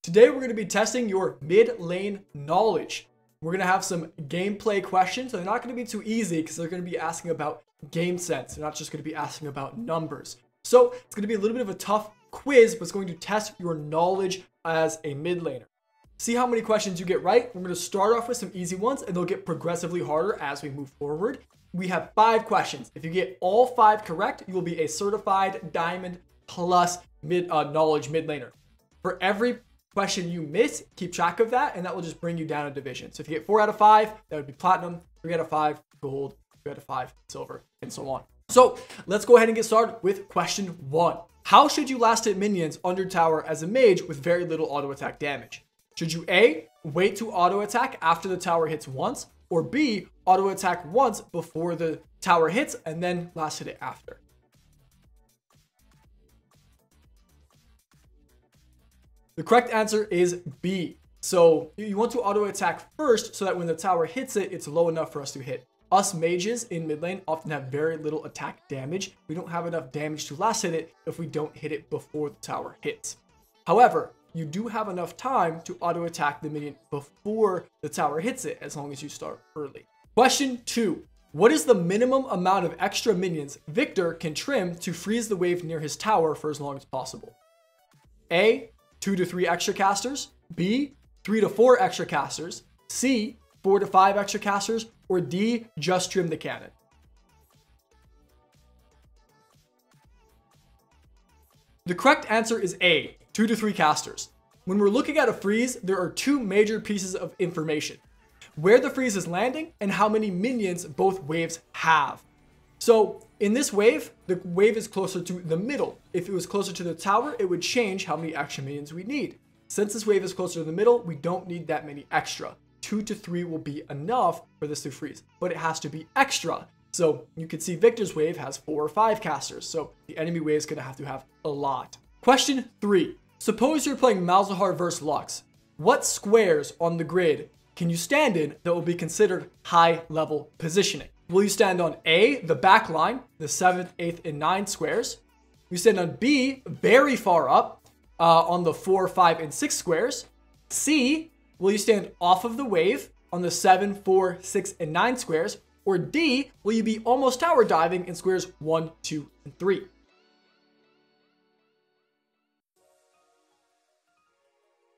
Today we're going to be testing your mid lane knowledge. We're going to have some gameplay questions. They're not going to be too easy because they're going to be asking about game sense. They're not just going to be asking about numbers. So it's going to be a little bit of a tough quiz, but it's going to test your knowledge as a mid laner. See how many questions you get right. We're going to start off with some easy ones and they'll get progressively harder as we move forward. We have 5 questions. If you get all 5 correct, you will be a certified Diamond Plus knowledge mid laner. For every question you miss, keep track of that, and that will just bring you down a division. So if you get 4 out of 5, that would be platinum, 3 out of 5, gold, 2 out of 5, silver, and so on. So let's go ahead and get started with question 1. How should you last hit minions under tower as a mage with very little auto attack damage? Should you A, wait to auto attack after the tower hits once, or B, auto attack once before the tower hits and then last hit it after? The correct answer is B. So you want to auto attack first so that when the tower hits it, it's low enough for us to hit. Us mages in mid lane often have very little attack damage. We don't have enough damage to last hit it if we don't hit it before the tower hits. However, you do have enough time to auto attack the minion before the tower hits it as long as you start early. Question 2. What is the minimum amount of extra minions Victor can trim to freeze the wave near his tower for as long as possible? A, 2 to 3 extra casters, B, 3 to 4 extra casters, C, 4 to 5 extra casters, or D, just trim the cannon? The correct answer is A, 2 to 3 casters. When we're looking at a freeze, there are 2 major pieces of information: where the freeze is landing and how many minions both waves have. So in this wave, the wave is closer to the middle. If it was closer to the tower, it would change how many extra minions we need. Since this wave is closer to the middle, we don't need that many extra. 2 to 3 will be enough for this to freeze, but it has to be extra. So you can see Victor's wave has 4 or 5 casters, so the enemy wave is going to have a lot. Question 3. Suppose you're playing Malzahar versus Lux. What squares on the grid can you stand in that will be considered high level positioning? Will you stand on A, the back line, the 7th, 8th, and 9th squares? You stand on B, very far up, on the 4, 5, and 6 squares. C, will you stand off of the wave on the 7, 4, 6, and 9 squares? Or D, will you be almost tower diving in squares 1, 2, and 3?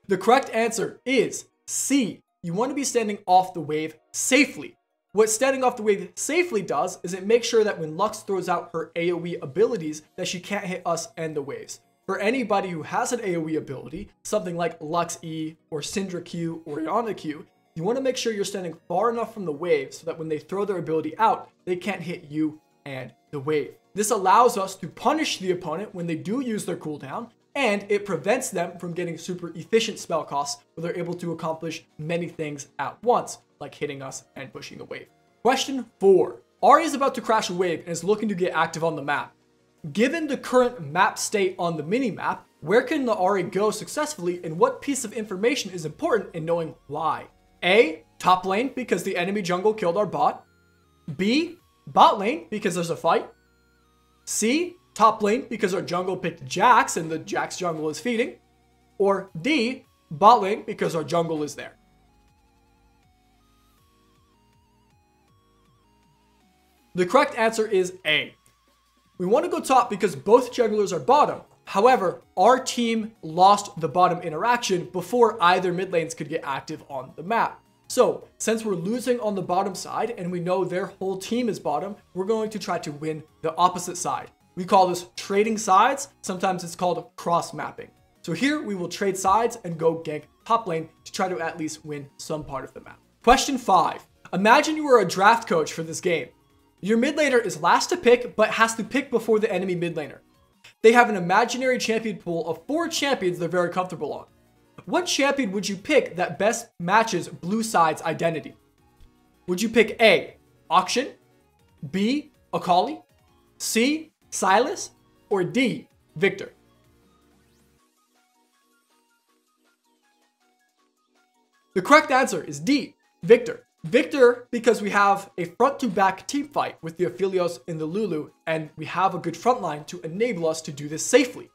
The correct answer is C. You want to be standing off the wave safely. What standing off the wave safely does is it makes sure that when Lux throws out her AoE abilities that she can't hit us and the waves. For anybody who has an AoE ability, something like Lux E or Syndra Q or Yana Q, you want to make sure you're standing far enough from the wave so that when they throw their ability out, they can't hit you and the wave. This allows us to punish the opponent when they do use their cooldown, and it prevents them from getting super efficient spell costs where they're able to accomplish many things at once, like hitting us and pushing the wave. Question 4. Ahri is about to crash a wave and is looking to get active on the map. Given the current map state on the mini-map, where can the Ahri go successfully and what piece of information is important in knowing why? A, top lane because the enemy jungle killed our bot. B, bot lane because there's a fight. C, top lane because our jungle picked Jax and the Jax jungle is feeding. Or D, bot lane because our jungle is there. The correct answer is A. We want to go top because both junglers are bottom. However, our team lost the bottom interaction before either mid lanes could get active on the map. So since we're losing on the bottom side and we know their whole team is bottom, we're going to try to win the opposite side. We call this trading sides. Sometimes it's called cross mapping. So here we will trade sides and go gank top lane to try to at least win some part of the map. Question 5. Imagine you were a draft coach for this game. Your mid laner is last to pick, but has to pick before the enemy mid laner. They have an imaginary champion pool of 4 champions they're very comfortable on. What champion would you pick that best matches blue side's identity? Would you pick A, Auction, B, Akali, C, Silas, or D, Victor? The correct answer is D, Victor. Victor, because we have a front-to-back team fight with the Aphelios and the Lulu, and we have a good front line to enable us to do this safely.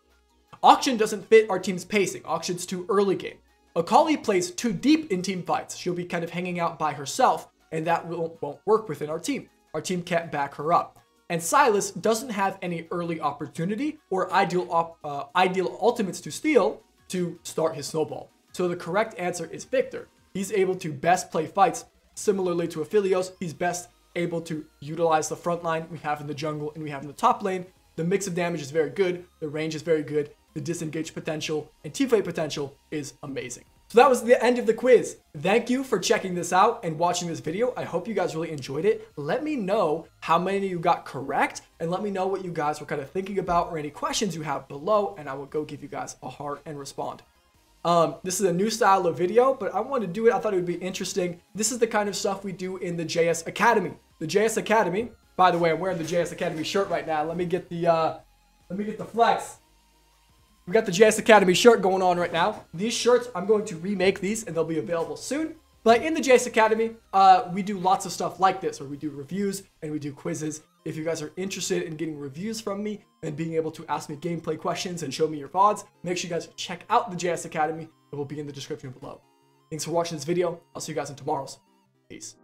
Auction doesn't fit our team's pacing. Auction's too early game. Akali plays too deep in team fights. She'll be kind of hanging out by herself, and that won't work within our team. Our team can't back her up. And Sylas doesn't have any early opportunity or ideal ultimates to steal to start his snowball. So the correct answer is Victor. He's able to best play fights. Similarly to Aphelios, he's best able to utilize the front line we have in the jungle and we have in the top lane. The mix of damage is very good. The range is very good. The disengage potential and teamfight potential is amazing. So that was the end of the quiz. Thank you for checking this out and watching this video. I hope you guys really enjoyed it. Let me know how many of you got correct and let me know what you guys were kind of thinking about or any questions you have below, and I will go give you guys a heart and respond. This is a new style of video, but I wanted to do it. I thought it would be interesting. This is the kind of stuff we do in the JS Academy. The JS Academy, by the way, I'm wearing the JS Academy shirt right now. Let me get the flex. We got the JS Academy shirt going on right now. These shirts, I'm going to remake these and they'll be available soon. But in the JS Academy, we do lots of stuff like this, where we do reviews and we do quizzes. If you guys are interested in getting reviews from me and being able to ask me gameplay questions and show me your VODs, make sure you guys check out the JS Academy. It will be in the description below. Thanks for watching this video. I'll see you guys in tomorrow's. Peace.